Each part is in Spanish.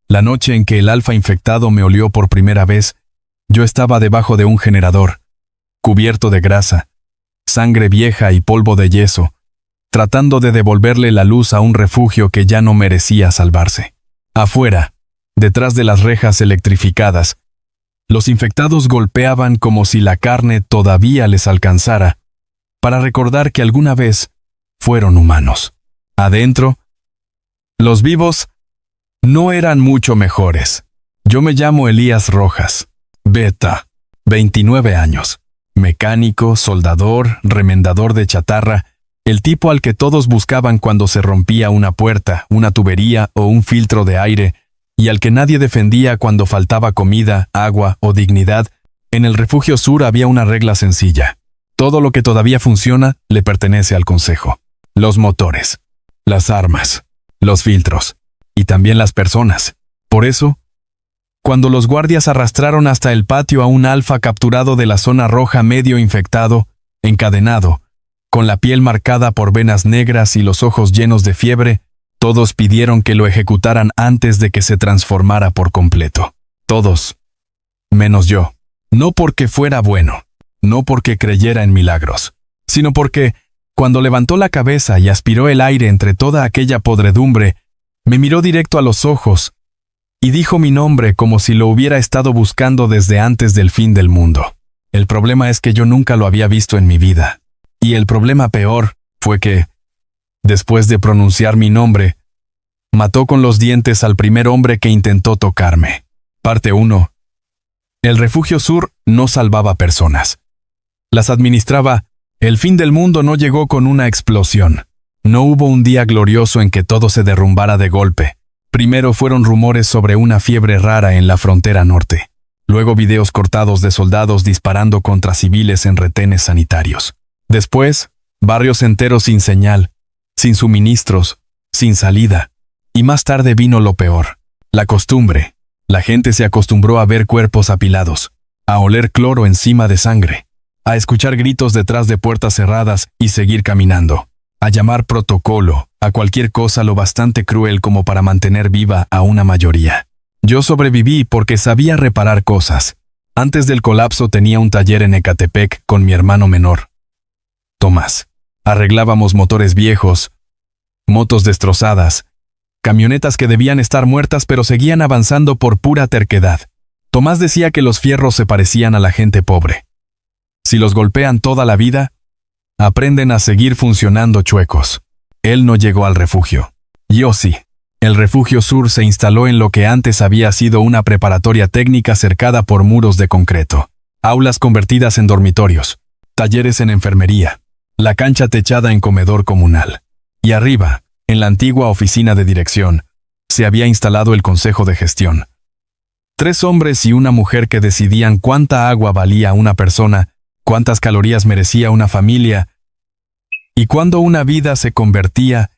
La noche en que el alfa infectado me olió por primera vez, yo estaba debajo de un generador, cubierto de grasa, sangre vieja y polvo de yeso, tratando de devolverle la luz a un refugio que ya no merecía salvarse. Afuera, detrás de las rejas electrificadas, los infectados golpeaban como si la carne todavía les alcanzara, para recordar que alguna vez fueron humanos. Adentro, los vivos no eran mucho mejores. Yo me llamo Elías Rojas, Beta, 29 años, mecánico, soldador, remendador de chatarra, el tipo al que todos buscaban cuando se rompía una puerta, una tubería o un filtro de aire, y al que nadie defendía cuando faltaba comida, agua o dignidad. En el Refugio Sur había una regla sencilla. Todo lo que todavía funciona le pertenece al Consejo. Los motores, las armas, los filtros, y también las personas. Por eso, cuando los guardias arrastraron hasta el patio a un alfa capturado de la zona roja medio infectado, encadenado, con la piel marcada por venas negras y los ojos llenos de fiebre, todos pidieron que lo ejecutaran antes de que se transformara por completo. Todos, menos yo. No porque fuera bueno, no porque creyera en milagros, sino porque, cuando levantó la cabeza y aspiró el aire entre toda aquella podredumbre, me miró directo a los ojos y dijo mi nombre como si lo hubiera estado buscando desde antes del fin del mundo. El problema es que yo nunca lo había visto en mi vida. Y el problema peor fue que, después de pronunciar mi nombre, mató con los dientes al primer hombre que intentó tocarme. Parte 1. El Refugio Sur no salvaba personas. Las administraba. El fin del mundo no llegó con una explosión. No hubo un día glorioso en que todo se derrumbara de golpe. Primero fueron rumores sobre una fiebre rara en la frontera norte. Luego videos cortados de soldados disparando contra civiles en retenes sanitarios. Después, barrios enteros sin señal, sin suministros, sin salida. Y más tarde vino lo peor. La costumbre. La gente se acostumbró a ver cuerpos apilados, a oler cloro encima de sangre, a escuchar gritos detrás de puertas cerradas y seguir caminando, a llamar protocolo a cualquier cosa lo bastante cruel como para mantener viva a una mayoría. Yo sobreviví porque sabía reparar cosas. Antes del colapso tenía un taller en Ecatepec con mi hermano menor, Tomás. Arreglábamos motores viejos, motos destrozadas, camionetas que debían estar muertas pero seguían avanzando por pura terquedad. Tomás decía que los fierros se parecían a la gente pobre. Si los golpean toda la vida, aprenden a seguir funcionando chuecos. Él no llegó al refugio. Yo sí. El Refugio Sur se instaló en lo que antes había sido una preparatoria técnica cercada por muros de concreto, aulas convertidas en dormitorios, talleres en enfermería, la cancha techada en comedor comunal. Y arriba, en la antigua oficina de dirección, se había instalado el Consejo de Gestión. 3 hombres y una mujer que decidían cuánta agua valía una persona, cuántas calorías merecía una familia, y cuándo una vida se convertía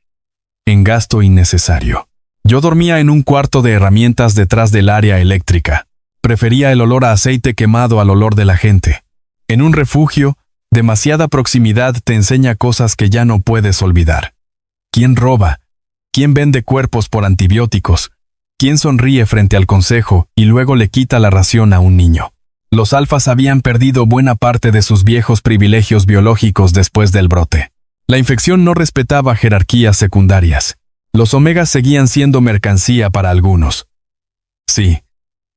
en gasto innecesario. Yo dormía en un cuarto de herramientas detrás del área eléctrica. Prefería el olor a aceite quemado al olor de la gente. En un refugio, demasiada proximidad te enseña cosas que ya no puedes olvidar. ¿Quién roba? ¿Quién vende cuerpos por antibióticos? ¿Quién sonríe frente al consejo y luego le quita la ración a un niño? Los alfas habían perdido buena parte de sus viejos privilegios biológicos después del brote. La infección no respetaba jerarquías secundarias. Los omegas seguían siendo mercancía para algunos. Sí,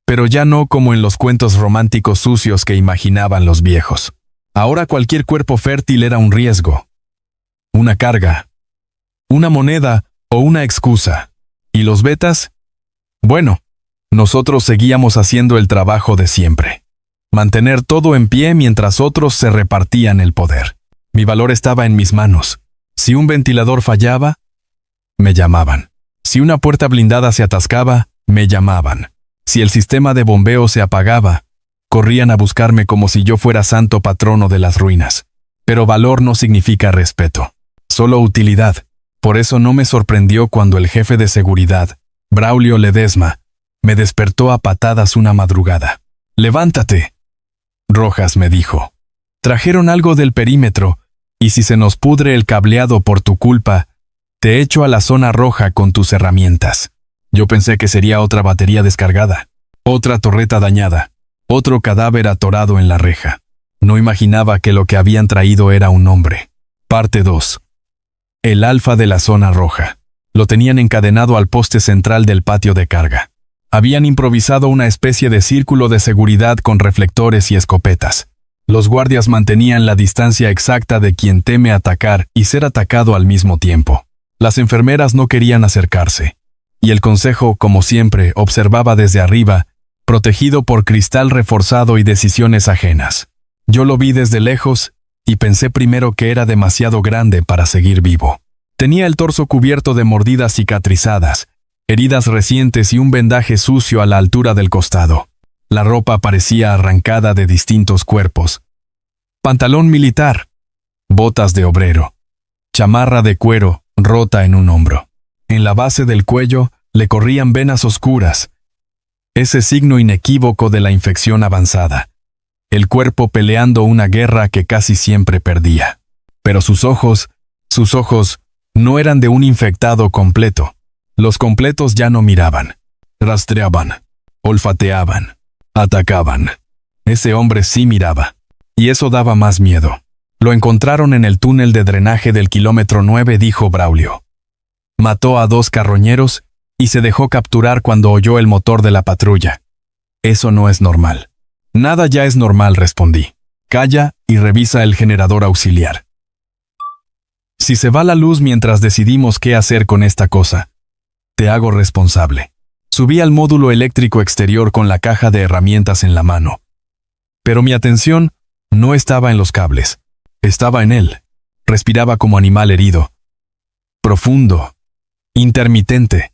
pero ya no como en los cuentos románticos sucios que imaginaban los viejos. Ahora cualquier cuerpo fértil era un riesgo, una carga, una moneda o una excusa. ¿Y los betas? Bueno, nosotros seguíamos haciendo el trabajo de siempre. Mantener todo en pie mientras otros se repartían el poder. Mi valor estaba en mis manos. Si un ventilador fallaba, me llamaban. Si una puerta blindada se atascaba, me llamaban. Si el sistema de bombeo se apagaba, corrían a buscarme como si yo fuera santo patrono de las ruinas. Pero valor no significa respeto, solo utilidad. Por eso no me sorprendió cuando el jefe de seguridad, Braulio Ledesma, me despertó a patadas una madrugada. «Levántate», Rojas me dijo. «Trajeron algo del perímetro, y si se nos pudre el cableado por tu culpa, te echo a la zona roja con tus herramientas». Yo pensé que sería otra batería descargada, otra torreta dañada, otro cadáver atorado en la reja. No imaginaba que lo que habían traído era un hombre. Parte 2. El alfa de la zona roja. Lo tenían encadenado al poste central del patio de carga. Habían improvisado una especie de círculo de seguridad con reflectores y escopetas. Los guardias mantenían la distancia exacta de quien teme atacar y ser atacado al mismo tiempo. Las enfermeras no querían acercarse. Y el consejo, como siempre, observaba desde arriba, protegido por cristal reforzado y decisiones ajenas. Yo lo vi desde lejos y pensé primero que era demasiado grande para seguir vivo. Tenía el torso cubierto de mordidas cicatrizadas, heridas recientes y un vendaje sucio a la altura del costado. La ropa parecía arrancada de distintos cuerpos. Pantalón militar, botas de obrero, chamarra de cuero rota en un hombro. En la base del cuello le corrían venas oscuras, ese signo inequívoco de la infección avanzada. El cuerpo peleando una guerra que casi siempre perdía. Pero sus ojos no eran de un infectado completo. Los completos ya no miraban, rastreaban, olfateaban, atacaban. Ese hombre sí miraba, y eso daba más miedo. Lo encontraron en el túnel de drenaje del kilómetro 9, dijo Braulio. Mató a 2 carroñeros y se dejó capturar cuando oyó el motor de la patrulla. Eso no es normal. Nada ya es normal, respondí. Calla y revisa el generador auxiliar. Si se va la luz mientras decidimos qué hacer con esta cosa, te hago responsable. Subí al módulo eléctrico exterior con la caja de herramientas en la mano. Pero mi atención no estaba en los cables. Estaba en él. Respiraba como animal herido. Profundo. Intermitente.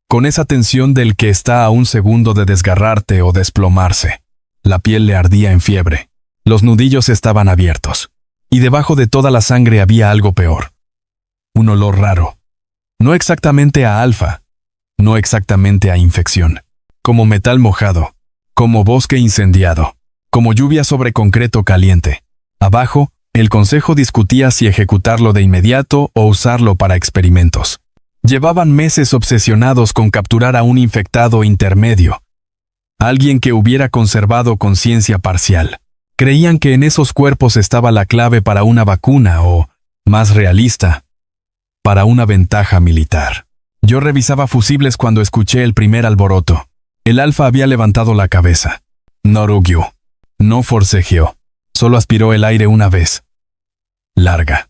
Con esa tensión del que está a un segundo de desgarrarte o desplomarse. La piel le ardía en fiebre. Los nudillos estaban abiertos. Y debajo de toda la sangre había algo peor. Un olor raro. No exactamente a alfa. No exactamente a infección. Como metal mojado. Como bosque incendiado. Como lluvia sobre concreto caliente. Abajo, el consejo discutía si ejecutarlo de inmediato o usarlo para experimentos. Llevaban meses obsesionados con capturar a un infectado intermedio. Alguien que hubiera conservado conciencia parcial. Creían que en esos cuerpos estaba la clave para una vacuna o, más realista, para una ventaja militar. Yo revisaba fusibles cuando escuché el primer alboroto. El alfa había levantado la cabeza. No rugió. No forcejeó. Solo aspiró el aire una vez. Larga.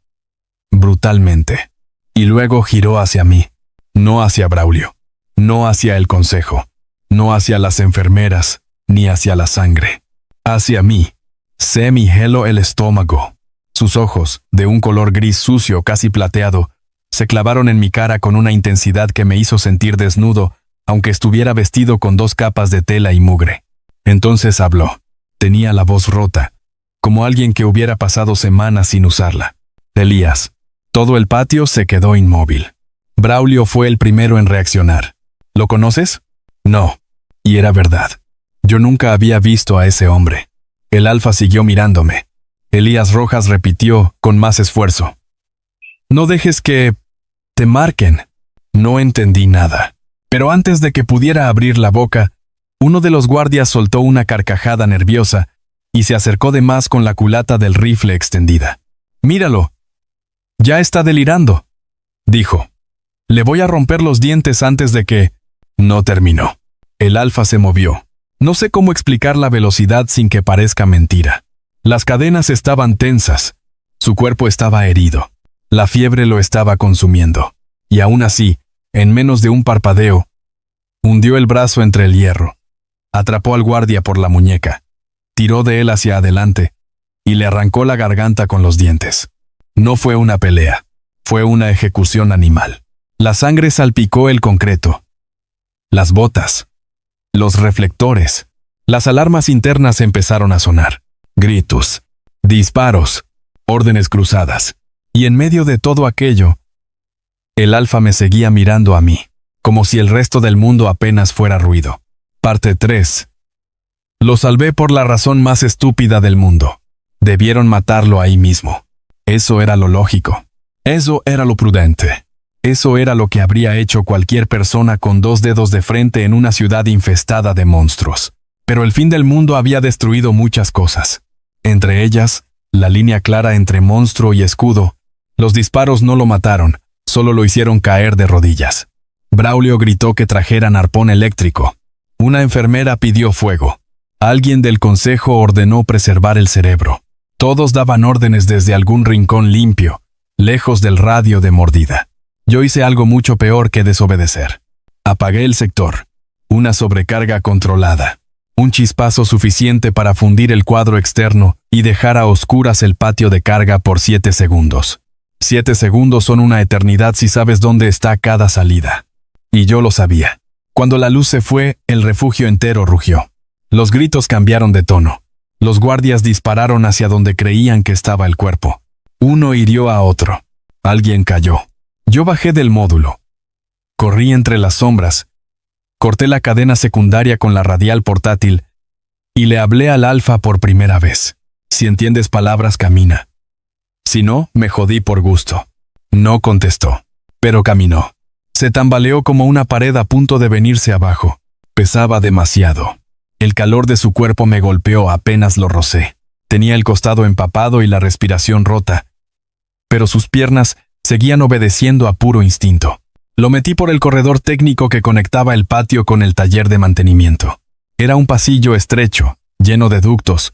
Brutalmente. Y luego giró hacia mí. No hacia Braulio. No hacia el consejo. No hacia las enfermeras, ni hacia la sangre. Hacia mí. Se me heló el estómago. Sus ojos, de un color gris sucio casi plateado, se clavaron en mi cara con una intensidad que me hizo sentir desnudo, aunque estuviera vestido con 2 capas de tela y mugre. Entonces habló. Tenía la voz rota, como alguien que hubiera pasado semanas sin usarla. Elías. Todo el patio se quedó inmóvil. Braulio fue el primero en reaccionar. ¿Lo conoces? No. Y era verdad. Yo nunca había visto a ese hombre. El alfa siguió mirándome. Elías Rojas repitió con más esfuerzo. No dejes que te marquen. No entendí nada. Pero antes de que pudiera abrir la boca, uno de los guardias soltó una carcajada nerviosa y se acercó de más con la culata del rifle extendida. «Míralo. Ya está delirando», dijo. «Le voy a romper los dientes antes de que...» No terminó. El alfa se movió. No sé cómo explicar la velocidad sin que parezca mentira. Las cadenas estaban tensas. Su cuerpo estaba herido. La fiebre lo estaba consumiendo. Y aún así, en menos de un parpadeo, hundió el brazo entre el hierro. Atrapó al guardia por la muñeca. Tiró de él hacia adelante y le arrancó la garganta con los dientes. No fue una pelea. Fue una ejecución animal. La sangre salpicó el concreto. Las botas. Los reflectores. Las alarmas internas empezaron a sonar. Gritos. Disparos. Órdenes cruzadas. Y en medio de todo aquello, el alfa me seguía mirando a mí, como si el resto del mundo apenas fuera ruido. Parte 3. Lo salvé por la razón más estúpida del mundo. Debieron matarlo ahí mismo. Eso era lo lógico. Eso era lo prudente. Eso era lo que habría hecho cualquier persona con 2 dedos de frente en una ciudad infestada de monstruos. Pero el fin del mundo había destruido muchas cosas. Entre ellas, la línea clara entre monstruo y escudo. Los disparos no lo mataron, solo lo hicieron caer de rodillas. Braulio gritó que trajeran arpón eléctrico. Una enfermera pidió fuego. Alguien del consejo ordenó preservar el cerebro. Todos daban órdenes desde algún rincón limpio, lejos del radio de mordida. Yo hice algo mucho peor que desobedecer. Apagué el sector. Una sobrecarga controlada. Un chispazo suficiente para fundir el cuadro externo y dejar a oscuras el patio de carga por 7 segundos. 7 segundos son una eternidad si sabes dónde está cada salida. Y yo lo sabía. Cuando la luz se fue, el refugio entero rugió. Los gritos cambiaron de tono. Los guardias dispararon hacia donde creían que estaba el cuerpo. Uno hirió a otro. Alguien cayó. Yo bajé del módulo. Corrí entre las sombras. Corté la cadena secundaria con la radial portátil y le hablé al Alfa por primera vez. Si entiendes palabras, camina. Si no, me jodí por gusto. No contestó, pero caminó. Se tambaleó como una pared a punto de venirse abajo. Pesaba demasiado. El calor de su cuerpo me golpeó apenas lo rocé. Tenía el costado empapado y la respiración rota, pero sus piernas seguían obedeciendo a puro instinto. Lo metí por el corredor técnico que conectaba el patio con el taller de mantenimiento. Era un pasillo estrecho, lleno de ductos,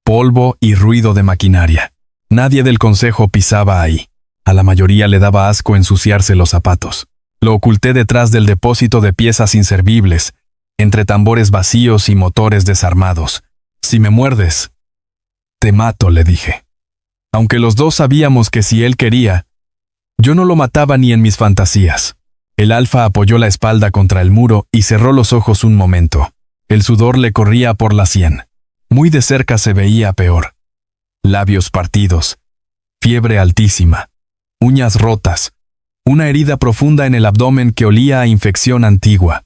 polvo y ruido de maquinaria. Nadie del consejo pisaba ahí. A la mayoría le daba asco ensuciarse los zapatos. Lo oculté detrás del depósito de piezas inservibles, entre tambores vacíos y motores desarmados. Si me muerdes, te mato, le dije. Aunque los dos sabíamos que si él quería, yo no lo mataba ni en mis fantasías. El Alfa apoyó la espalda contra el muro y cerró los ojos un momento. El sudor le corría por la sien. Muy de cerca se veía peor. Labios partidos, fiebre altísima, uñas rotas, una herida profunda en el abdomen que olía a infección antigua.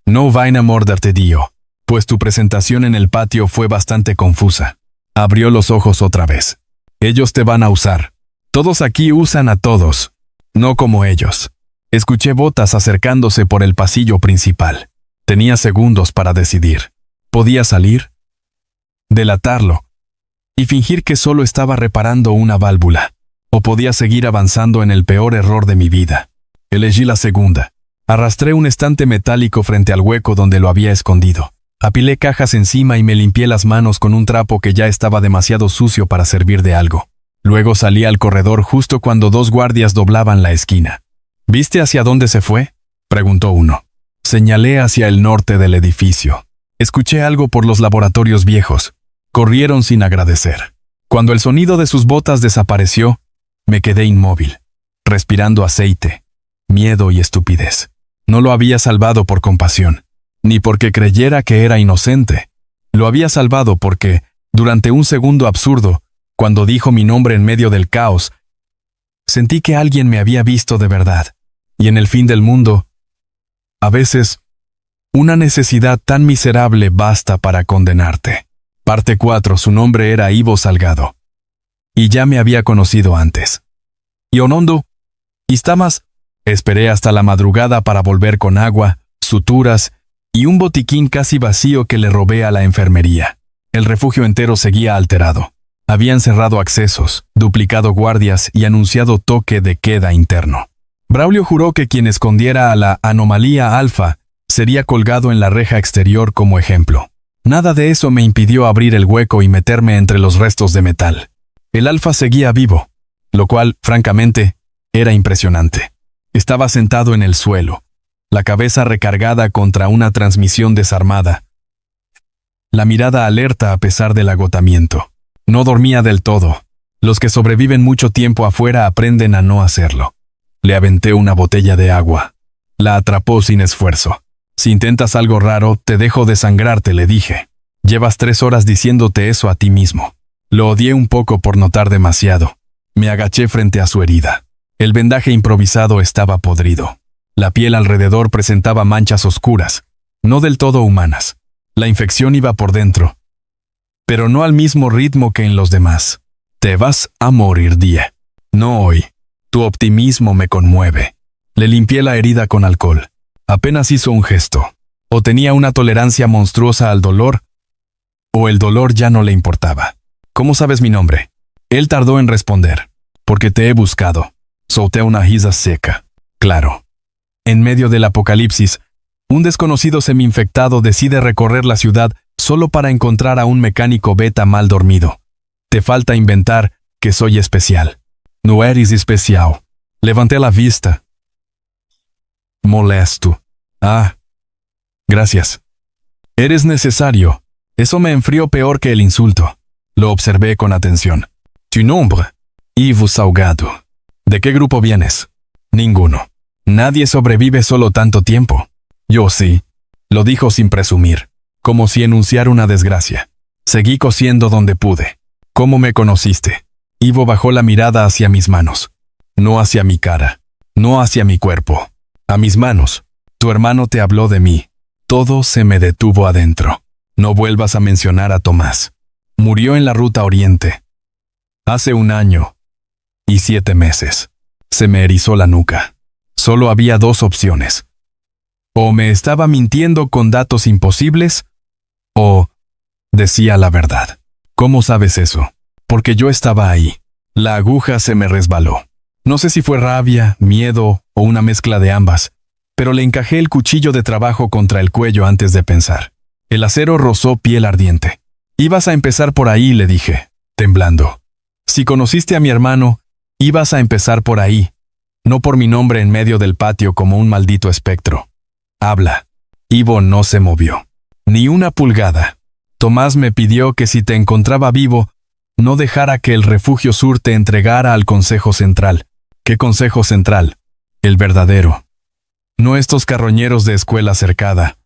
No vaina morderte, Dio, pues tu presentación en el patio fue bastante confusa. Abrió los ojos otra vez. Ellos te van a usar. Todos aquí usan a todos. No como ellos. Escuché botas acercándose por el pasillo principal. Tenía segundos para decidir. Podía salir, delatarlo, y fingir que solo estaba reparando una válvula. O podía seguir avanzando en el peor error de mi vida. Elegí la segunda. Arrastré un estante metálico frente al hueco donde lo había escondido. Apilé cajas encima y me limpié las manos con un trapo que ya estaba demasiado sucio para servir de algo. Luego salí al corredor justo cuando 2 guardias doblaban la esquina. ¿Viste hacia dónde se fue?, preguntó uno. Señalé hacia el norte del edificio. Escuché algo por los laboratorios viejos. Corrieron sin agradecer. Cuando el sonido de sus botas desapareció, me quedé inmóvil, respirando aceite, miedo y estupidez. No lo había salvado por compasión, ni porque creyera que era inocente. Lo había salvado porque, durante un segundo absurdo, cuando dijo mi nombre en medio del caos, sentí que alguien me había visto de verdad. Y en el fin del mundo, a veces, una necesidad tan miserable basta para condenarte. Parte 4. Su nombre era Ivo Salgado. Y ya me había conocido antes. Y Onondo, Istamas, esperé hasta la madrugada para volver con agua, suturas y un botiquín casi vacío que le robé a la enfermería. El refugio entero seguía alterado. Habían cerrado accesos, duplicado guardias y anunciado toque de queda interno. Braulio juró que quien escondiera a la anomalía alfa sería colgado en la reja exterior como ejemplo. Nada de eso me impidió abrir el hueco y meterme entre los restos de metal. El alfa seguía vivo, lo cual, francamente, era impresionante. Estaba sentado en el suelo, la cabeza recargada contra una transmisión desarmada, la mirada alerta a pesar del agotamiento. No dormía del todo. Los que sobreviven mucho tiempo afuera aprenden a no hacerlo. Le aventé una botella de agua. La atrapó sin esfuerzo. Si intentas algo raro, te dejo desangrarte, le dije. Llevas 3 horas diciéndote eso a ti mismo. Lo odié un poco por notar demasiado. Me agaché frente a su herida. El vendaje improvisado estaba podrido. La piel alrededor presentaba manchas oscuras, no del todo humanas. La infección iba por dentro, pero no al mismo ritmo que en los demás. Te vas a morir, Die. No hoy. Tu optimismo me conmueve. Le limpié la herida con alcohol. Apenas hizo un gesto. O tenía una tolerancia monstruosa al dolor, o el dolor ya no le importaba. ¿Cómo sabes mi nombre? Él tardó en responder. Porque te he buscado. Solté una risa seca. Claro. En medio del apocalipsis, un desconocido semi-infectado decide recorrer la ciudad solo para encontrar a un mecánico beta mal dormido. Te falta inventar que soy especial. No eres especial. Levanté la vista. Molesto. Ah. Gracias. Eres necesario. Eso me enfrió peor que el insulto. Lo observé con atención. Tu nombre. Ivo Salgado. ¿De qué grupo vienes? Ninguno. Nadie sobrevive solo tanto tiempo. Yo sí. Lo dijo sin presumir, como si enunciara una desgracia. Seguí cosiendo donde pude. ¿Cómo me conociste? Ivo bajó la mirada hacia mis manos. No hacia mi cara. No hacia mi cuerpo. A mis manos. Tu hermano te habló de mí. Todo se me detuvo adentro. No vuelvas a mencionar a Tomás. Murió en la ruta oriente. Hace 1 año. Y 7 meses. Se me erizó la nuca. Solo había 2 opciones. O me estaba mintiendo con datos imposibles, o decía la verdad. ¿Cómo sabes eso? Porque yo estaba ahí. La aguja se me resbaló. No sé si fue rabia, miedo o una mezcla de ambas, pero le encajé el cuchillo de trabajo contra el cuello antes de pensar. El acero rozó piel ardiente. Ibas a empezar por ahí, le dije, temblando. Si conociste a mi hermano, ibas a empezar por ahí, no por mi nombre en medio del patio como un maldito espectro. Habla. Ivo no se movió. Ni una pulgada. Tomás me pidió que si te encontraba vivo, no dejara que el Refugio Sur te entregara al Consejo Central. ¿Qué Consejo Central? El verdadero. No estos carroñeros de escuela cercada.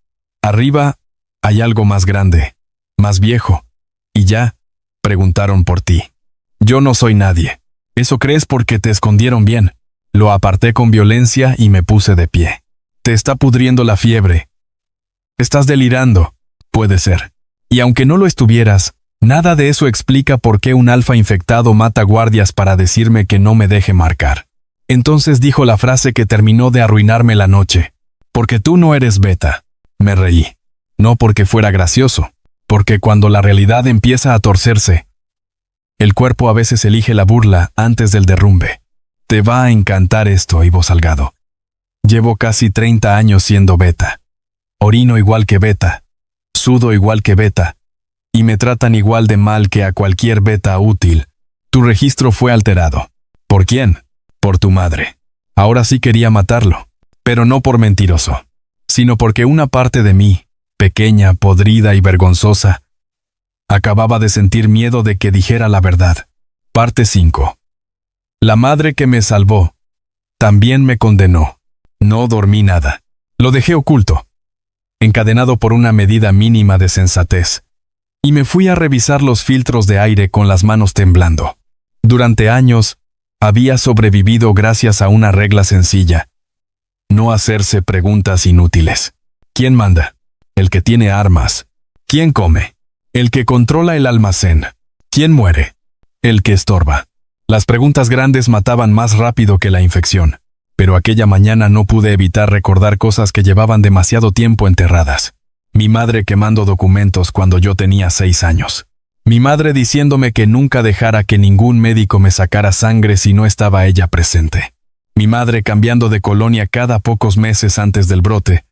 Arriba hay algo más grande, más viejo. Y ya, preguntaron por ti. Yo no soy nadie. Eso crees porque te escondieron bien. Lo aparté con violencia y me puse de pie. Te está pudriendo la fiebre. Estás delirando. Puede ser. Y aunque no lo estuvieras, nada de eso explica por qué un alfa infectado mata guardias para decirme que no me deje marcar. Entonces dijo la frase que terminó de arruinarme la noche. Porque tú no eres beta. Me reí. No porque fuera gracioso. Porque cuando la realidad empieza a torcerse, el cuerpo a veces elige la burla antes del derrumbe. Te va a encantar esto, Ivo Salgado. Llevo casi 30 años siendo beta. Orino igual que beta. Sudo igual que beta. Y me tratan igual de mal que a cualquier beta útil. Tu registro fue alterado. ¿Por quién? Por tu madre. Ahora sí quería matarlo. Pero no por mentiroso. Sino porque una parte de mí, pequeña, podrida y vergonzosa, acababa de sentir miedo de que dijera la verdad. Parte 5. La madre que me salvó también me condenó. No dormí nada. Lo dejé oculto, encadenado por una medida mínima de sensatez, y me fui a revisar los filtros de aire con las manos temblando. Durante años, había sobrevivido gracias a una regla sencilla: no hacerse preguntas inútiles. ¿Quién manda? El que tiene armas. ¿Quién come? El que controla el almacén. ¿Quién muere? El que estorba. Las preguntas grandes mataban más rápido que la infección, pero aquella mañana no pude evitar recordar cosas que llevaban demasiado tiempo enterradas. Mi madre quemando documentos cuando yo tenía 6 años. Mi madre diciéndome que nunca dejara que ningún médico me sacara sangre si no estaba ella presente. Mi madre cambiando de colonia cada pocos meses antes del brote,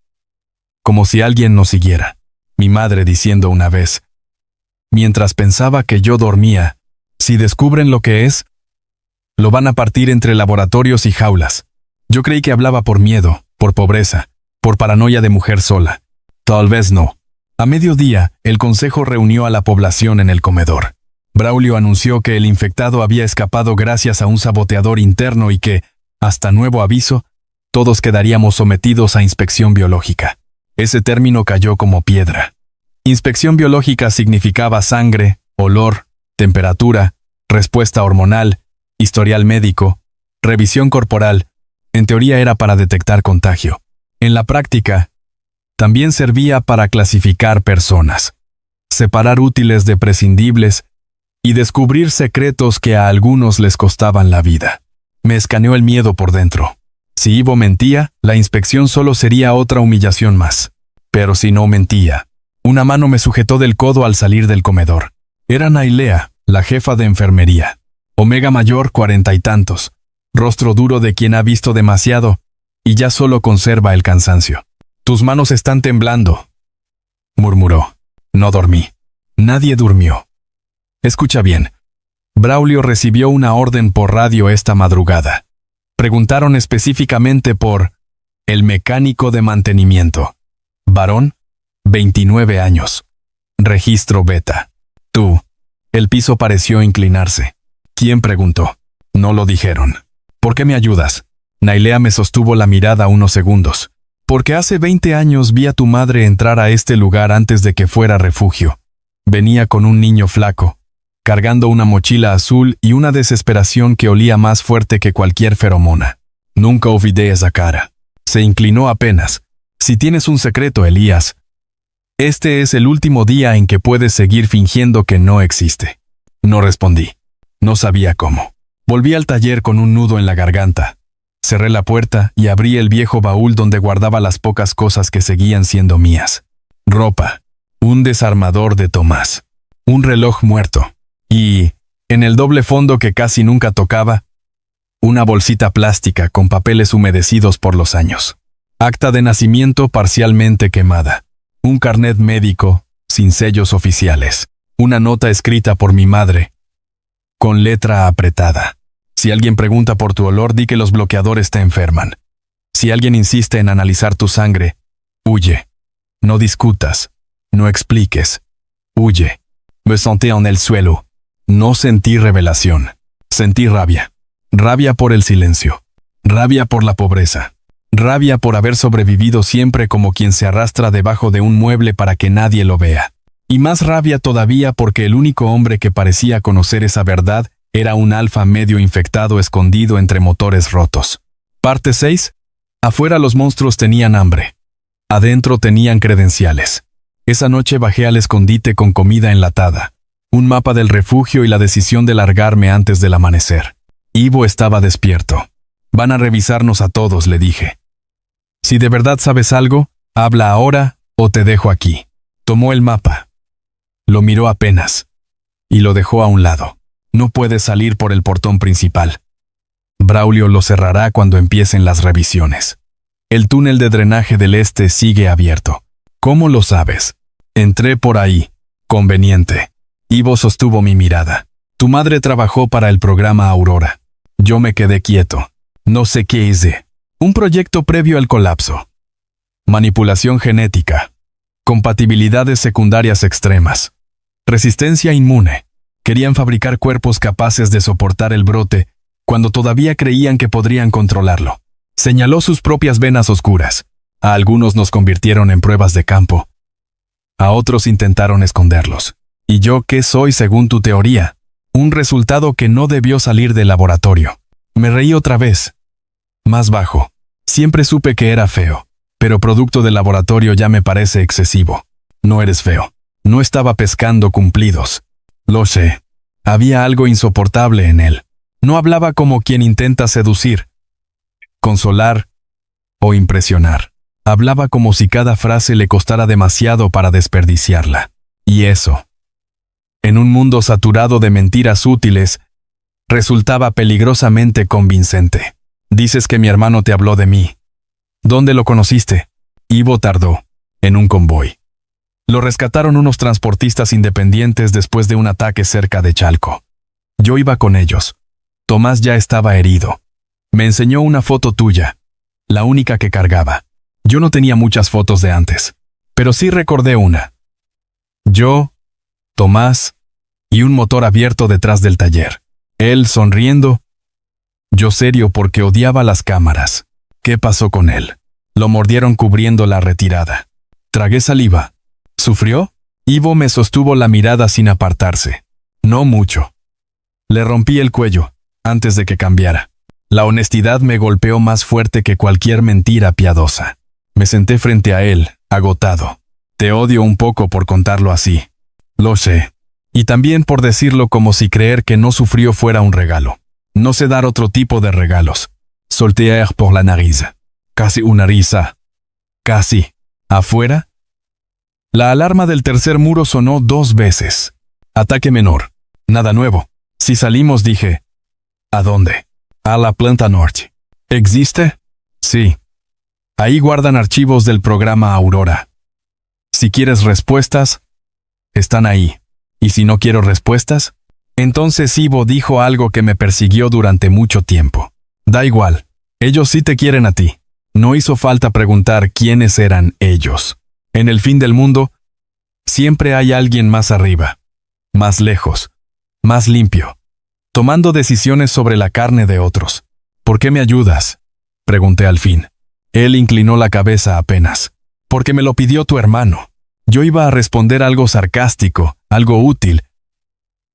como si alguien nos siguiera. Mi madre diciendo una vez, mientras pensaba que yo dormía, si descubren lo que es, lo van a partir entre laboratorios y jaulas. Yo creí que hablaba por miedo, por pobreza, por paranoia de mujer sola. Tal vez no. A mediodía, el consejo reunió a la población en el comedor. Braulio anunció que el infectado había escapado gracias a un saboteador interno y que, hasta nuevo aviso, todos quedaríamos sometidos a inspección biológica. Ese término cayó como piedra. Inspección biológica significaba sangre, olor, temperatura, respuesta hormonal, historial médico, revisión corporal. En teoría era para detectar contagio. En la práctica, también servía para clasificar personas, separar útiles de prescindibles y descubrir secretos que a algunos les costaban la vida. Me escaneó el miedo por dentro. Si Ivo mentía, la inspección solo sería otra humillación más. Pero si no mentía, una mano me sujetó del codo al salir del comedor. Era Nailea, la jefa de enfermería. Omega mayor, 40 y tantos. Rostro duro de quien ha visto demasiado y ya solo conserva el cansancio. «Tus manos están temblando», murmuró. No dormí. Nadie durmió. Escucha bien. Braulio recibió una orden por radio esta madrugada. Preguntaron específicamente por el mecánico de mantenimiento. Varón, 29 años. Registro beta. Tú. El piso pareció inclinarse. ¿Quién preguntó? No lo dijeron. ¿Por qué me ayudas? Nailea me sostuvo la mirada unos segundos. Porque hace 20 años vi a tu madre entrar a este lugar antes de que fuera refugio. Venía con un niño flaco, cargando una mochila azul y una desesperación que olía más fuerte que cualquier feromona. Nunca olvidé esa cara. Se inclinó apenas. Si tienes un secreto, Elías, este es el último día en que puedes seguir fingiendo que no existe. No respondí. No sabía cómo. Volví al taller con un nudo en la garganta. Cerré la puerta y abrí el viejo baúl donde guardaba las pocas cosas que seguían siendo mías. Ropa, un desarmador de Tomás, un reloj muerto y, en el doble fondo que casi nunca tocaba, una bolsita plástica con papeles humedecidos por los años. Acta de nacimiento parcialmente quemada. Un carnet médico sin sellos oficiales. Una nota escrita por mi madre, con letra apretada. Si alguien pregunta por tu olor, di que los bloqueadores te enferman. Si alguien insiste en analizar tu sangre, huye. No discutas. No expliques. Huye. Me senté en el suelo. No sentí revelación. Sentí rabia. Rabia por el silencio. Rabia por la pobreza. Rabia por haber sobrevivido siempre como quien se arrastra debajo de un mueble para que nadie lo vea. Y más rabia todavía porque el único hombre que parecía conocer esa verdad era un alfa medio infectado escondido entre motores rotos. Parte 6. Afuera los monstruos tenían hambre. Adentro tenían credenciales. Esa noche bajé al escondite con comida enlatada, un mapa del refugio y la decisión de largarme antes del amanecer. Ivo estaba despierto. Van a revisarnos a todos, le dije. Si de verdad sabes algo, habla ahora o te dejo aquí. Tomó el mapa. Lo miró apenas y lo dejó a un lado. No puedes salir por el portón principal. Braulio lo cerrará cuando empiecen las revisiones. El túnel de drenaje del este sigue abierto. ¿Cómo lo sabes? Entré por ahí. Conveniente. Ivo sostuvo mi mirada. Tu madre trabajó para el programa Aurora. Yo me quedé quieto. No sé qué hice. Un proyecto previo al colapso. Manipulación genética. Compatibilidades secundarias extremas. Resistencia inmune. Querían fabricar cuerpos capaces de soportar el brote cuando todavía creían que podrían controlarlo. Señaló sus propias venas oscuras. A algunos nos convirtieron en pruebas de campo. A otros intentaron esconderlos. ¿Y yo qué soy según tu teoría? Un resultado que no debió salir del laboratorio. Me reí otra vez. Más bajo. Siempre supe que era feo, pero producto del laboratorio ya me parece excesivo. No eres feo. No estaba pescando cumplidos. Lo sé. Había algo insoportable en él. No hablaba como quien intenta seducir, consolar o impresionar. Hablaba como si cada frase le costara demasiado para desperdiciarla. Y eso, en un mundo saturado de mentiras útiles, resultaba peligrosamente convincente. Dices que mi hermano te habló de mí. ¿Dónde lo conociste? Ivo tardó. En un convoy. Lo rescataron unos transportistas independientes después de un ataque cerca de Chalco. Yo iba con ellos. Tomás ya estaba herido. Me enseñó una foto tuya, la única que cargaba. Yo no tenía muchas fotos de antes, pero sí recordé una. Yo, Tomás y un motor abierto detrás del taller. Él sonriendo. Yo serio porque odiaba las cámaras. ¿Qué pasó con él? Lo mordieron cubriendo la retirada. Tragué saliva. ¿Sufrió? Ivo me sostuvo la mirada sin apartarse. No mucho. Le rompí el cuello, antes de que cambiara. La honestidad me golpeó más fuerte que cualquier mentira piadosa. Me senté frente a él, agotado. Te odio un poco por contarlo así. Lo sé. Y también por decirlo como si creer que no sufrió fuera un regalo. No sé dar otro tipo de regalos. Solté aire por la nariz. Casi una risa. Casi. ¿Afuera? La alarma del tercer muro sonó 2 veces. Ataque menor. Nada nuevo. Si salimos, dije. ¿A dónde? A la planta norte. ¿Existe? Sí. Ahí guardan archivos del programa Aurora. Si quieres respuestas, están ahí. ¿Y si no quiero respuestas? Entonces Ivo dijo algo que me persiguió durante mucho tiempo. Da igual. Ellos sí te quieren a ti. No hizo falta preguntar quiénes eran ellos. En el fin del mundo, siempre hay alguien más arriba, más lejos, más limpio, tomando decisiones sobre la carne de otros. ¿Por qué me ayudas?, pregunté al fin. Él inclinó la cabeza apenas. Porque me lo pidió tu hermano. Yo iba a responder algo sarcástico, algo útil,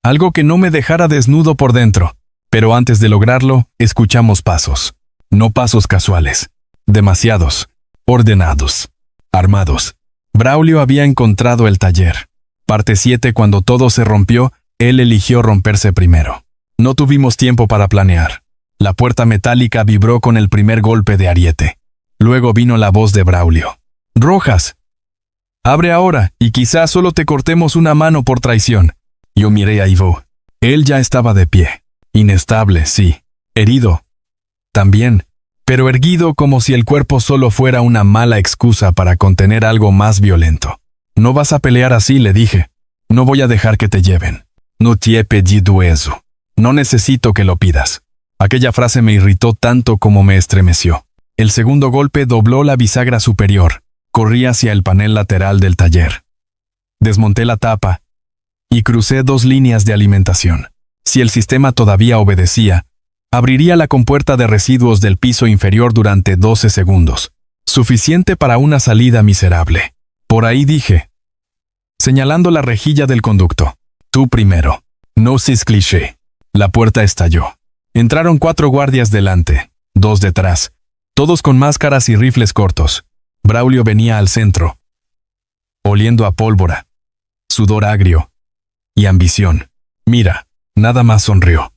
algo que no me dejara desnudo por dentro. Pero antes de lograrlo, escuchamos pasos. No pasos casuales. Demasiados. Ordenados. Armados. Braulio había encontrado el taller. Parte 7. Cuando todo se rompió, él eligió romperse primero. No tuvimos tiempo para planear. La puerta metálica vibró con el primer golpe de ariete. Luego vino la voz de Braulio. «Rojas. Abre ahora, y quizás solo te cortemos una mano por traición». Yo miré a Ivo. Él ya estaba de pie. Inestable, sí. Herido. También. Pero erguido como si el cuerpo solo fuera una mala excusa para contener algo más violento. «No vas a pelear así», le dije. «No voy a dejar que te lleven. No te he pedido eso. No necesito que lo pidas». Aquella frase me irritó tanto como me estremeció. El segundo golpe dobló la bisagra superior. Corrí hacia el panel lateral del taller. Desmonté la tapa y crucé 2 líneas de alimentación. Si el sistema todavía obedecía, abriría la compuerta de residuos del piso inferior durante 12 segundos. Suficiente para una salida miserable. Por ahí dije, señalando la rejilla del conducto. «Tú primero. No seas cliché». La puerta estalló. Entraron 4 guardias delante, 2 detrás, todos con máscaras y rifles cortos. Braulio venía al centro, oliendo a pólvora, sudor agrio y ambición. «Mira», nada más sonrió.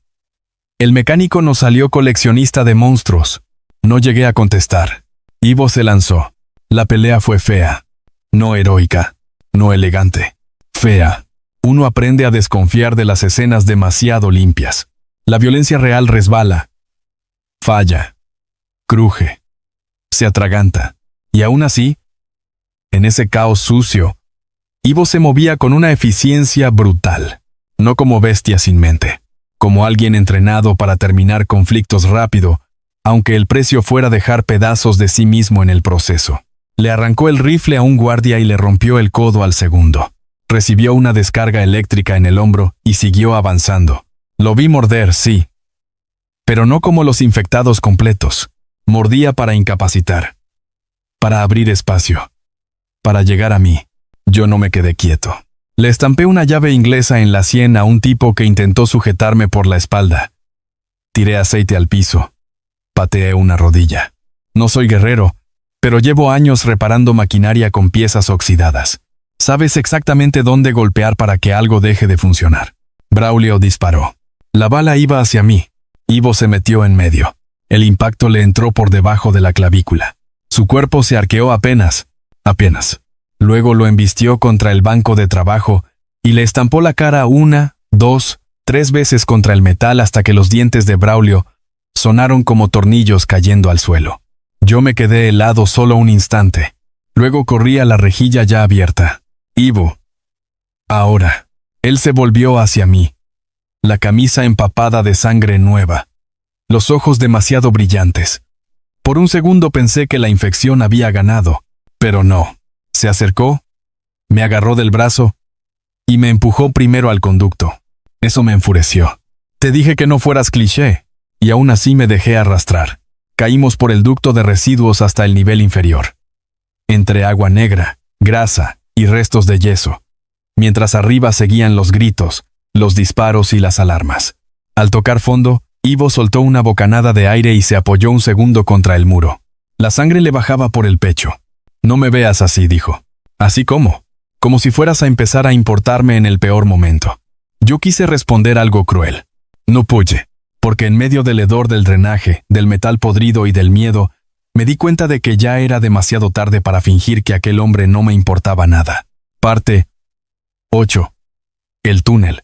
El mecánico nos salió coleccionista de monstruos. No llegué a contestar. Ivo se lanzó. La pelea fue fea. No heroica. No elegante. Fea. Uno aprende a desconfiar de las escenas demasiado limpias. La violencia real resbala. Falla. Cruje. Se atraganta. Y aún así, en ese caos sucio, Ivo se movía con una eficiencia brutal. No como bestia sin mente. Como alguien entrenado para terminar conflictos rápido, aunque el precio fuera dejar pedazos de sí mismo en el proceso. Le arrancó el rifle a un guardia y le rompió el codo al segundo. Recibió una descarga eléctrica en el hombro y siguió avanzando. Lo vi morder, sí. Pero no como los infectados completos. Mordía para incapacitar. Para abrir espacio. Para llegar a mí. Yo no me quedé quieto. Le estampé una llave inglesa en la sien a un tipo que intentó sujetarme por la espalda. Tiré aceite al piso. Pateé una rodilla. No soy guerrero, pero llevo años reparando maquinaria con piezas oxidadas. Sabes exactamente dónde golpear para que algo deje de funcionar. Braulio disparó. La bala iba hacia mí. Ivo se metió en medio. El impacto le entró por debajo de la clavícula. Su cuerpo se arqueó apenas. Luego lo embistió contra el banco de trabajo y le estampó la cara 1, 2, 3 veces contra el metal hasta que los dientes de Braulio sonaron como tornillos cayendo al suelo. Yo me quedé helado solo un instante. Luego corrí a la rejilla ya abierta. Ivo. Ahora. Él se volvió hacia mí. La camisa empapada de sangre nueva. Los ojos demasiado brillantes. Por un segundo pensé que la infección había ganado, pero no. Se acercó, me agarró del brazo y me empujó primero al conducto. Eso me enfureció. Te dije que no fueras cliché, y aún así me dejé arrastrar. Caímos por el ducto de residuos hasta el nivel inferior. Entre agua negra, grasa y restos de yeso. Mientras arriba seguían los gritos, los disparos y las alarmas. Al tocar fondo, Ivo soltó una bocanada de aire y se apoyó un segundo contra el muro. La sangre le bajaba por el pecho. «No me veas así», dijo. «¿Así cómo?» «Como si fueras a empezar a importarme en el peor momento». Yo quise responder algo cruel. «No pude. porque en medio del hedor del drenaje, del metal podrido y del miedo, me di cuenta de que ya era demasiado tarde para fingir que aquel hombre no me importaba nada. Parte 8. El túnel.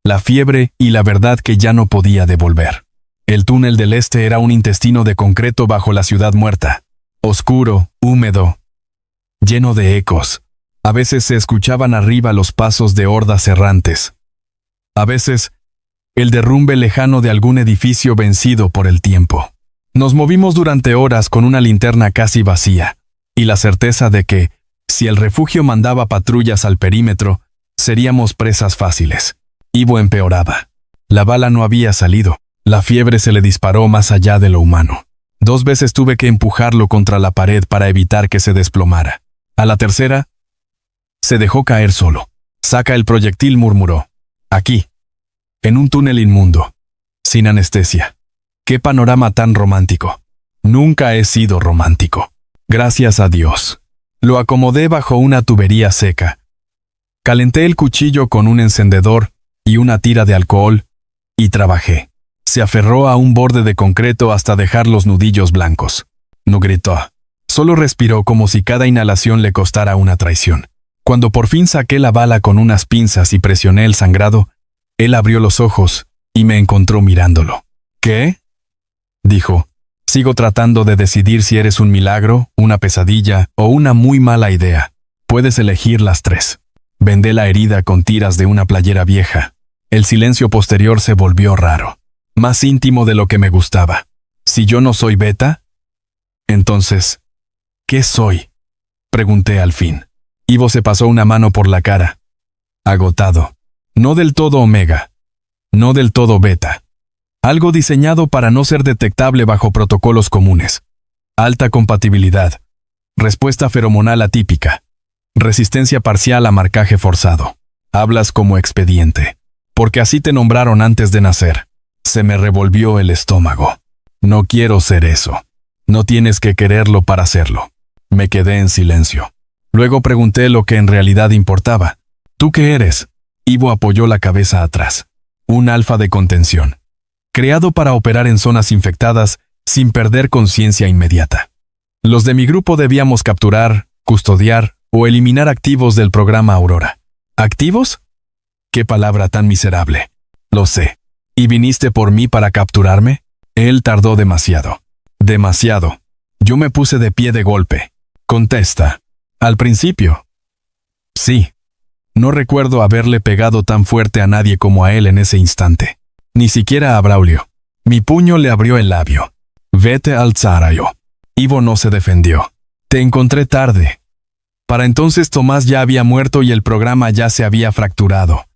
La fiebre y la verdad que ya no podía devolver. El túnel del este era un intestino de concreto bajo la ciudad muerta. Oscuro, húmedo, lleno de ecos. A veces se escuchaban arriba los pasos de hordas errantes. A veces, el derrumbe lejano de algún edificio vencido por el tiempo. Nos movimos durante horas con una linterna casi vacía, y la certeza de que, si el refugio mandaba patrullas al perímetro, seríamos presas fáciles. Ivo empeoraba. La bala no había salido. La fiebre se le disparó más allá de lo humano. 2 veces tuve que empujarlo contra la pared para evitar que se desplomara. A la tercera, se dejó caer solo. «Saca el proyectil», murmuró. «Aquí, en un túnel inmundo, sin anestesia». ¡Qué panorama tan romántico! Nunca he sido romántico. Gracias a Dios. Lo acomodé bajo una tubería seca. Calenté el cuchillo con un encendedor y una tira de alcohol, y trabajé. Se aferró a un borde de concreto hasta dejar los nudillos blancos. No gritó. Solo respiró como si cada inhalación le costara una traición. Cuando por fin saqué la bala con unas pinzas y presioné el sangrado, él abrió los ojos y me encontró mirándolo. «¿Qué?», dijo. «Sigo tratando de decidir si eres un milagro, una pesadilla o una muy mala idea. Puedes elegir las 3». Vendé la herida con tiras de una playera vieja. El silencio posterior se volvió raro, más íntimo de lo que me gustaba. «¿Si yo no soy Beta? Entonces, ¿qué soy?», pregunté al fin. Ivo se pasó una mano por la cara. Agotado. No del todo Omega. No del todo Beta. Algo diseñado para no ser detectable bajo protocolos comunes. Alta compatibilidad. Respuesta feromonal atípica. Resistencia parcial a marcaje forzado. Hablas como expediente. Porque así te nombraron antes de nacer. Se me revolvió el estómago. No quiero ser eso. No tienes que quererlo para serlo. Me quedé en silencio. Luego pregunté lo que en realidad importaba. ¿Tú qué eres? Ivo apoyó la cabeza atrás. Un alfa de contención. Creado para operar en zonas infectadas sin perder conciencia inmediata. Los de mi grupo debíamos capturar, custodiar o eliminar activos del programa Aurora. ¿Activos? ¡Qué palabra tan miserable! Lo sé. ¿Y viniste por mí para capturarme? Él tardó demasiado. Demasiado. Yo me puse de pie de golpe. Contesta. Al principio. Sí. No recuerdo haberle pegado tan fuerte a nadie como a él en ese instante. Ni siquiera a Braulio. Mi puño le abrió el labio. Vete al Zarayo. Ivo no se defendió. Te encontré tarde. Para entonces Tomás ya había muerto y el programa ya se había fracturado.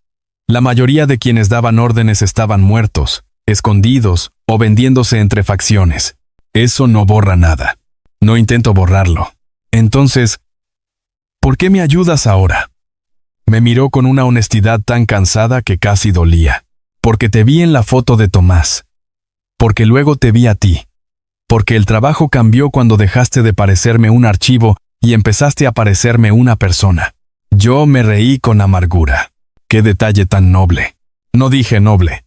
La mayoría de quienes daban órdenes estaban muertos, escondidos o vendiéndose entre facciones. Eso no borra nada. No intento borrarlo. Entonces, ¿por qué me ayudas ahora? Me miró con una honestidad tan cansada que casi dolía. Porque te vi en la foto de Tomás. Porque luego te vi a ti. Porque el trabajo cambió cuando dejaste de parecerme un archivo y empezaste a parecerme una persona. Yo me reí con amargura. ¡Qué detalle tan noble! No dije noble.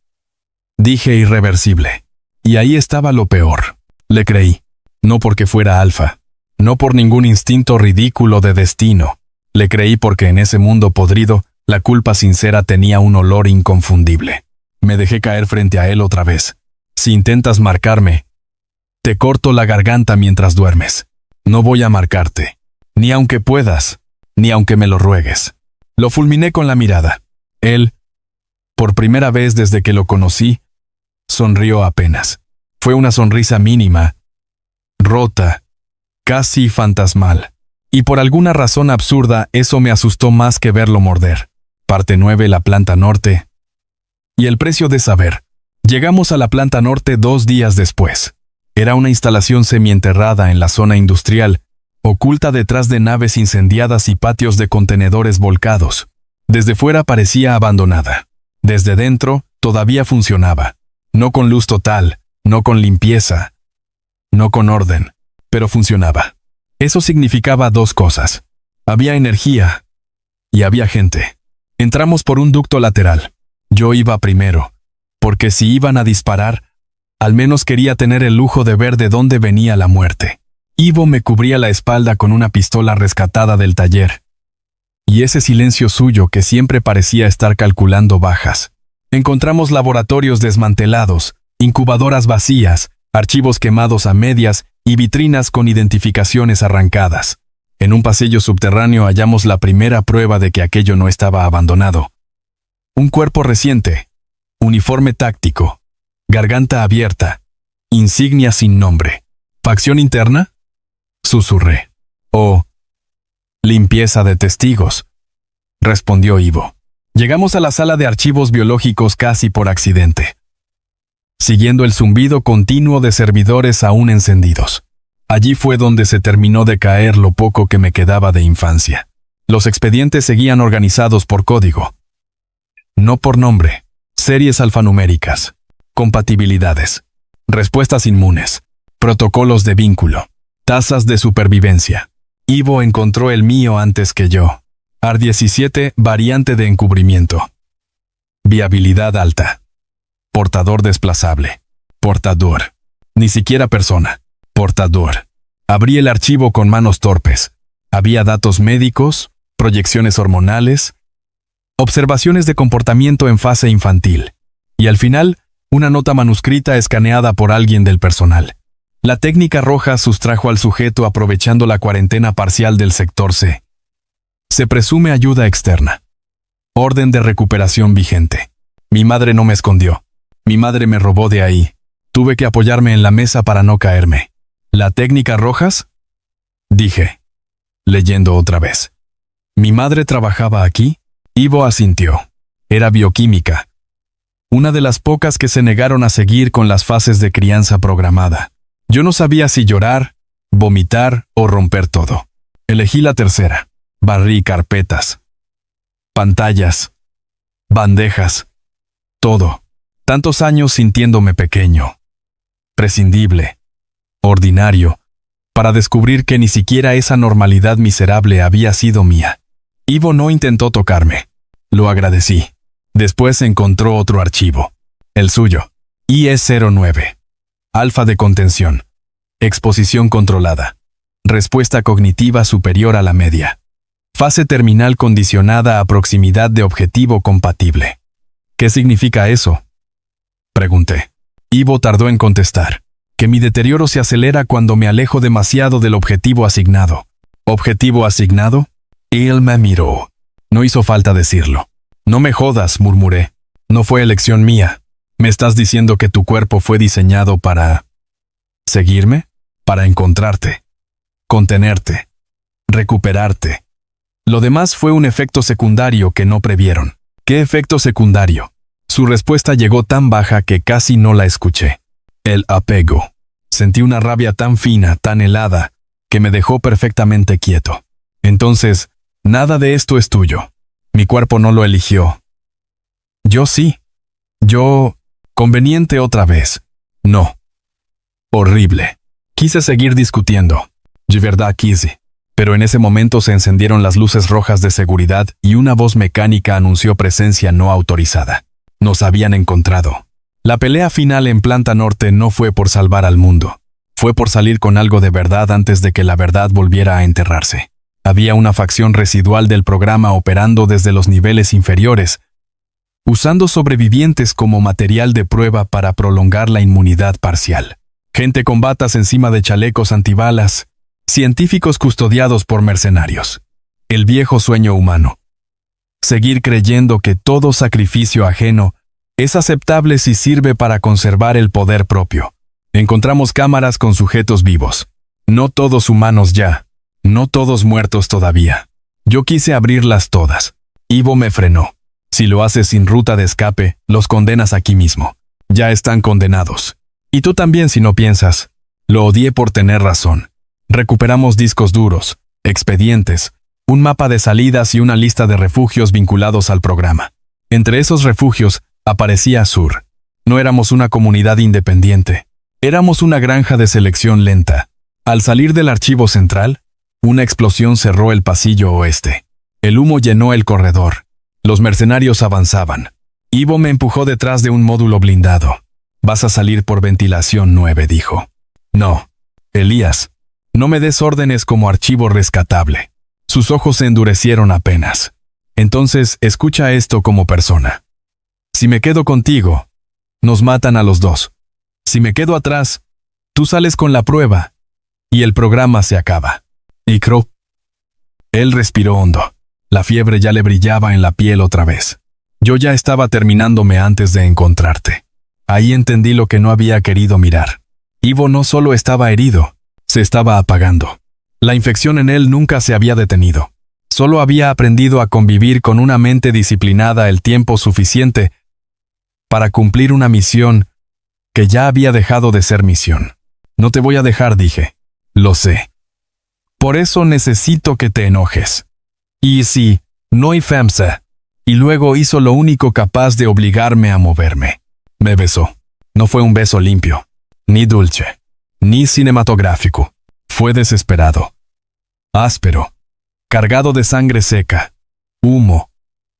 Dije irreversible. Y ahí estaba lo peor. Le creí. No porque fuera alfa. No por ningún instinto ridículo de destino. Le creí porque en ese mundo podrido, la culpa sincera tenía un olor inconfundible. Me dejé caer frente a él otra vez. Si intentas marcarme, te corto la garganta mientras duermes. No voy a marcarte. Ni aunque puedas, ni aunque me lo ruegues. Lo fulminé con la mirada. Él, por primera vez desde que lo conocí, sonrió apenas. Fue una sonrisa mínima, rota, casi fantasmal. Y por alguna razón absurda, eso me asustó más que verlo morder. Parte 9, la planta norte. Y el precio de saber. Llegamos a la planta norte 2 días después. Era una instalación semienterrada en la zona industrial, oculta detrás de naves incendiadas y patios de contenedores volcados. Desde fuera parecía abandonada. Desde dentro, todavía funcionaba. No con luz total, no con limpieza, no con orden, pero funcionaba. Eso significaba 2 cosas. Había energía y había gente. Entramos por un ducto lateral. Yo iba primero, porque si iban a disparar, Al menos quería tener el lujo de ver de dónde venía la muerte. Ivo me cubría la espalda con una pistola rescatada del taller. Y ese silencio suyo que siempre parecía estar calculando bajas. Encontramos laboratorios desmantelados, incubadoras vacías, archivos quemados a medias y vitrinas con identificaciones arrancadas. En un pasillo subterráneo hallamos la primera prueba de que aquello no estaba abandonado. Un cuerpo reciente, uniforme táctico, garganta abierta, insignia sin nombre. ¿Facción interna?, susurré. «Oh, limpieza de testigos», respondió Ivo. Llegamos a la sala de archivos biológicos casi por accidente, siguiendo el zumbido continuo de servidores aún encendidos. Allí fue donde se terminó de caer lo poco que me quedaba de infancia. Los expedientes seguían organizados por código, no por nombre, series alfanuméricas, compatibilidades, respuestas inmunes, protocolos de vínculo, tasas de supervivencia. Ivo encontró el mío antes que yo. AR-17, variante de encubrimiento. Viabilidad alta. Portador desplazable. Portador. Ni siquiera persona. Portador. Abrí el archivo con manos torpes. Había datos médicos, proyecciones hormonales, observaciones de comportamiento en fase infantil. Y al final, una nota manuscrita escaneada por alguien del personal. La técnica roja sustrajo al sujeto aprovechando la cuarentena parcial del sector C. Se presume ayuda externa. Orden de recuperación vigente. Mi madre no me escondió. Mi madre me robó de ahí. Tuve que apoyarme en la mesa para no caerme. ¿La técnica rojas?, dije, leyendo otra vez. ¿Mi madre trabajaba aquí? Ivo asintió. Era bioquímica. Una de las pocas que se negaron a seguir con las fases de crianza programada. Yo no sabía si llorar, vomitar o romper todo. Elegí la tercera. Barrí carpetas, pantallas, bandejas, todo. Tantos años sintiéndome pequeño, prescindible, ordinario, para descubrir que ni siquiera esa normalidad miserable había sido mía. Ivo no intentó tocarme. Lo agradecí. Después encontró otro archivo. El suyo. IE-09. Alfa de contención. Exposición controlada. Respuesta cognitiva superior a la media. Fase terminal condicionada a proximidad de objetivo compatible. ¿Qué significa eso?, pregunté. Ivo tardó en contestar. Que mi deterioro se acelera cuando me alejo demasiado del objetivo asignado. ¿Objetivo asignado? Él me miró. No hizo falta decirlo. No me jodas, murmuré. No fue elección mía. ¿Me estás diciendo que tu cuerpo fue diseñado para seguirme? Para encontrarte, contenerte, recuperarte. Lo demás fue un efecto secundario que no previeron. ¿Qué efecto secundario? Su respuesta llegó tan baja que casi no la escuché. El apego. Sentí una rabia tan fina, tan helada, que me dejó perfectamente quieto. Entonces, nada de esto es tuyo. Mi cuerpo no lo eligió. Yo sí. Yo... Conveniente otra vez. No. Horrible. Quise seguir discutiendo. De verdad quise. Pero en ese momento se encendieron las luces rojas de seguridad y una voz mecánica anunció presencia no autorizada. Nos habían encontrado. La pelea final en Planta Norte no fue por salvar al mundo. Fue por salir con algo de verdad antes de que la verdad volviera a enterrarse. Había una facción residual del programa operando desde los niveles inferiores, usando sobrevivientes como material de prueba para prolongar la inmunidad parcial. Gente con batas encima de chalecos antibalas, científicos custodiados por mercenarios. El viejo sueño humano. Seguir creyendo que todo sacrificio ajeno es aceptable si sirve para conservar el poder propio. Encontramos cámaras con sujetos vivos. No todos humanos ya. No todos muertos todavía. Yo quise abrirlas todas. Ivo me frenó. Si lo haces sin ruta de escape, los condenas aquí mismo. Ya están condenados. Y tú también si no piensas. Lo odié por tener razón. Recuperamos discos duros, expedientes, un mapa de salidas y una lista de refugios vinculados al programa. Entre esos refugios aparecía Sur. No éramos una comunidad independiente. Éramos una granja de selección lenta. Al salir del archivo central, una explosión cerró el pasillo oeste. El humo llenó el corredor. Los mercenarios avanzaban. Ivo me empujó detrás de un módulo blindado. Vas a salir por ventilación 9, dijo. No, Elías, no me des órdenes como archivo rescatable. Sus ojos se endurecieron apenas. Entonces, escucha esto como persona. Si me quedo contigo, nos matan a los dos. Si me quedo atrás, tú sales con la prueba y el programa se acaba. Y Crow. Él respiró hondo. La fiebre ya le brillaba en la piel otra vez. Yo ya estaba terminándome antes de encontrarte. Ahí entendí lo que no había querido mirar. Ivo no solo estaba herido, se estaba apagando. La infección en él nunca se había detenido. Solo había aprendido a convivir con una mente disciplinada el tiempo suficiente para cumplir una misión que ya había dejado de ser misión. No te voy a dejar, dije. Lo sé. Por eso necesito que te enojes. Y sí, no hay FEMSA. Y luego hizo lo único capaz de obligarme a moverme. Me besó. No fue un beso limpio, ni dulce, ni cinematográfico. Fue desesperado. Áspero. Cargado de sangre seca, humo,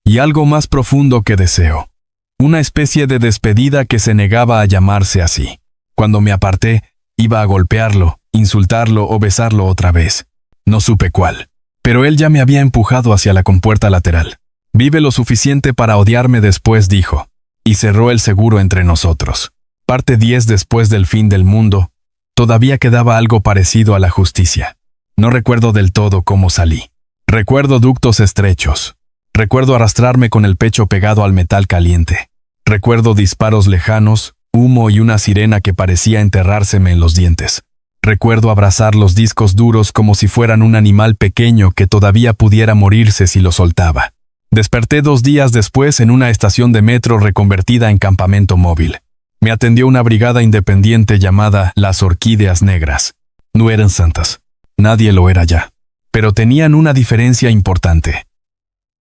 y algo más profundo que deseo. Una especie de despedida que se negaba a llamarse así. Cuando me aparté, iba a golpearlo, insultarlo o besarlo otra vez. No supe cuál. Pero él ya me había empujado hacia la compuerta lateral. Vive lo suficiente para odiarme después, dijo, y cerró el seguro entre nosotros. Parte 10 después del fin del mundo, todavía quedaba algo parecido a la justicia. No recuerdo del todo cómo salí. Recuerdo ductos estrechos. Recuerdo arrastrarme con el pecho pegado al metal caliente. Recuerdo disparos lejanos, humo y una sirena que parecía enterrárseme en los dientes. Recuerdo abrazar los discos duros como si fueran un animal pequeño que todavía pudiera morirse si lo soltaba. Desperté 2 días después en una estación de metro reconvertida en campamento móvil. Me atendió una brigada independiente llamada Las Orquídeas Negras. No eran santas. Nadie lo era ya. Pero tenían una diferencia importante.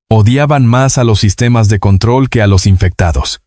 Odiaban más a los sistemas de control que a los infectados.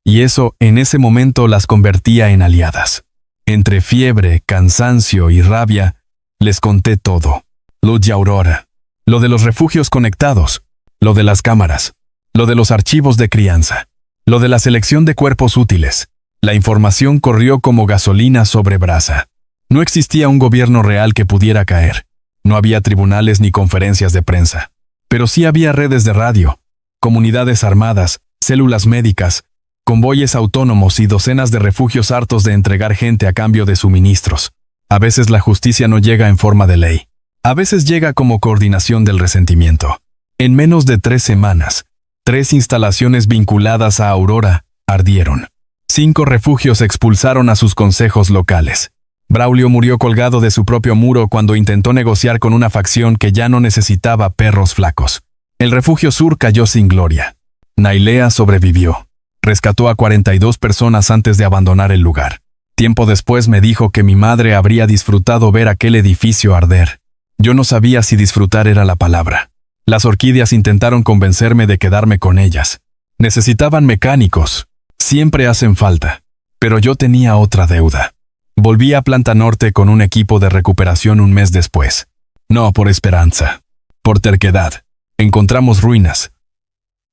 Y eso, en ese momento, las convertía en aliadas. Entre fiebre, cansancio y rabia, les conté todo. Lo de Aurora, lo de los refugios conectados, lo de las cámaras, lo de los archivos de crianza, lo de la selección de cuerpos útiles. La información corrió como gasolina sobre brasa. No existía un gobierno real que pudiera caer. No había tribunales ni conferencias de prensa. Pero sí había redes de radio, comunidades armadas, células médicas, convoyes autónomos y docenas de refugios hartos de entregar gente a cambio de suministros. A veces la justicia no llega en forma de ley. A veces llega como coordinación del resentimiento. En menos de 3 semanas, 3 instalaciones vinculadas a Aurora ardieron. 5 refugios expulsaron a sus consejos locales. Braulio murió colgado de su propio muro cuando intentó negociar con una facción que ya no necesitaba perros flacos. El refugio sur cayó sin gloria. Nailea sobrevivió. Rescató a 42 personas antes de abandonar el lugar. Tiempo después me dijo que mi madre habría disfrutado ver aquel edificio arder. Yo no sabía si disfrutar era la palabra. Las orquídeas intentaron convencerme de quedarme con ellas. Necesitaban mecánicos. Siempre hacen falta. Pero yo tenía otra deuda. Volví a Planta Norte con un equipo de recuperación un mes después. No por esperanza. Por terquedad. Encontramos ruinas.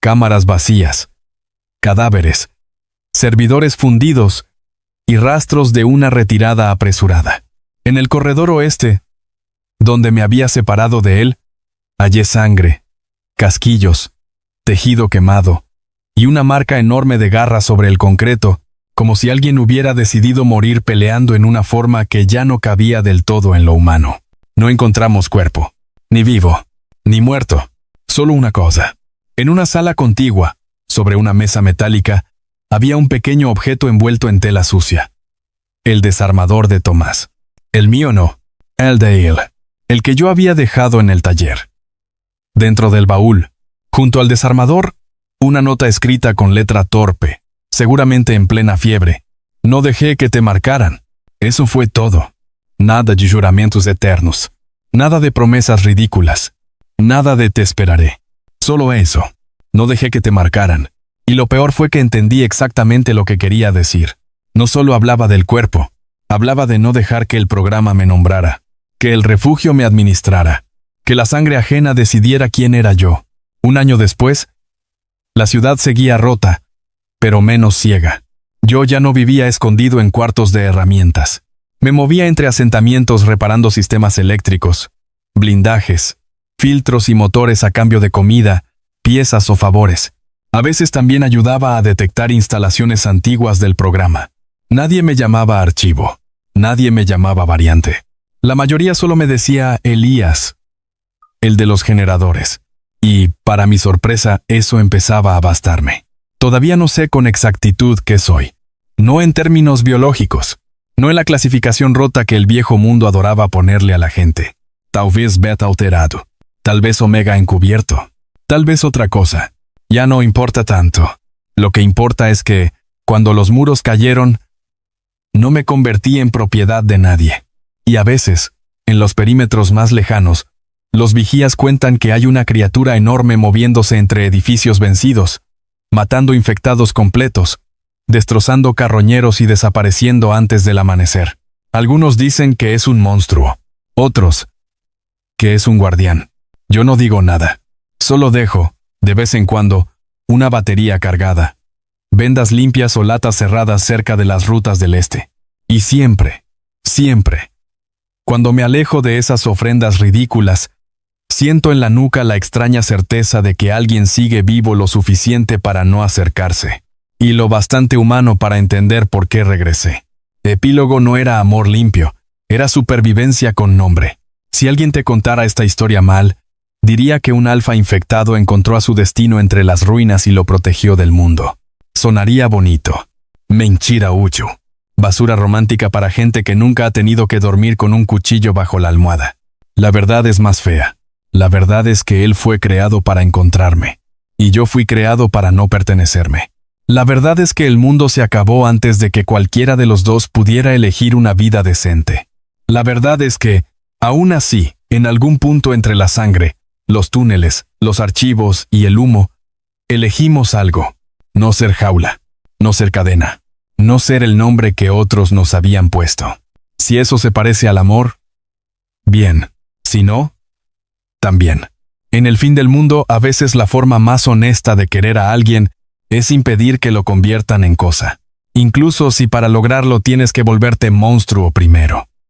Cámaras vacías. Cadáveres. Servidores fundidos. Y rastros de una retirada apresurada. En el corredor oeste, donde me había separado de él, hallé sangre, casquillos, tejido quemado, y una marca enorme de garras sobre el concreto, como si alguien hubiera decidido morir peleando en una forma que ya no cabía del todo en lo humano. No encontramos cuerpo, ni vivo, ni muerto, solo una cosa. En una sala contigua, sobre una mesa metálica, había un pequeño objeto envuelto en tela sucia. El desarmador de Tomás. El mío no, el de él, el que yo había dejado en el taller. Dentro del baúl, junto al desarmador, una nota escrita con letra torpe, seguramente en plena fiebre. No dejé que te marcaran. Eso fue todo. Nada de juramentos eternos. Nada de promesas ridículas. Nada de te esperaré. Solo eso. No dejé que te marcaran. Y lo peor fue que entendí exactamente lo que quería decir. No solo hablaba del cuerpo. Hablaba de no dejar que el programa me nombrara. Que el refugio me administrara. Que la sangre ajena decidiera quién era yo. Un año después, la ciudad seguía rota, pero menos ciega. Yo ya no vivía escondido en cuartos de herramientas. Me movía entre asentamientos reparando sistemas eléctricos, blindajes, filtros y motores a cambio de comida, piezas o favores. A veces también ayudaba a detectar instalaciones antiguas del programa. Nadie me llamaba archivo. Nadie me llamaba variante. La mayoría solo me decía Elías, el de los generadores. Y, para mi sorpresa, eso empezaba a bastarme. Todavía no sé con exactitud qué soy. No en términos biológicos. No en la clasificación rota que el viejo mundo adoraba ponerle a la gente. Tal vez beta alterado. Tal vez omega encubierto. Tal vez otra cosa. Ya no importa tanto. Lo que importa es que, cuando los muros cayeron, no me convertí en propiedad de nadie. Y a veces, en los perímetros más lejanos, los vigías cuentan que hay una criatura enorme moviéndose entre edificios vencidos, matando infectados completos, destrozando carroñeros y desapareciendo antes del amanecer. Algunos dicen que es un monstruo, otros, que es un guardián. Yo no digo nada. Solo dejo, de vez en cuando, una batería cargada, vendas limpias o latas cerradas cerca de las rutas del este. Y siempre, cuando me alejo de esas ofrendas ridículas, siento en la nuca la extraña certeza de que alguien sigue vivo lo suficiente para no acercarse, y lo bastante humano para entender por qué regresé. Epílogo no era amor limpio, era supervivencia con nombre. Si alguien te contara esta historia mal, diría que un alfa infectado encontró a su destino entre las ruinas y lo protegió del mundo. Sonaría bonito. Mentira uchu. Basura romántica para gente que nunca ha tenido que dormir con un cuchillo bajo la almohada. La verdad es más fea. La verdad es que él fue creado para encontrarme. Y yo fui creado para no pertenecerme. La verdad es que el mundo se acabó antes de que cualquiera de los dos pudiera elegir una vida decente. La verdad es que, aún así, en algún punto entre la sangre, los túneles, los archivos y el humo, elegimos algo. No ser jaula, no ser cadena, no ser el nombre que otros nos habían puesto. Si eso se parece al amor, bien. Si no, también. En el fin del mundo, a veces la forma más honesta de querer a alguien es impedir que lo conviertan en cosa. Incluso si para lograrlo tienes que volverte monstruo primero.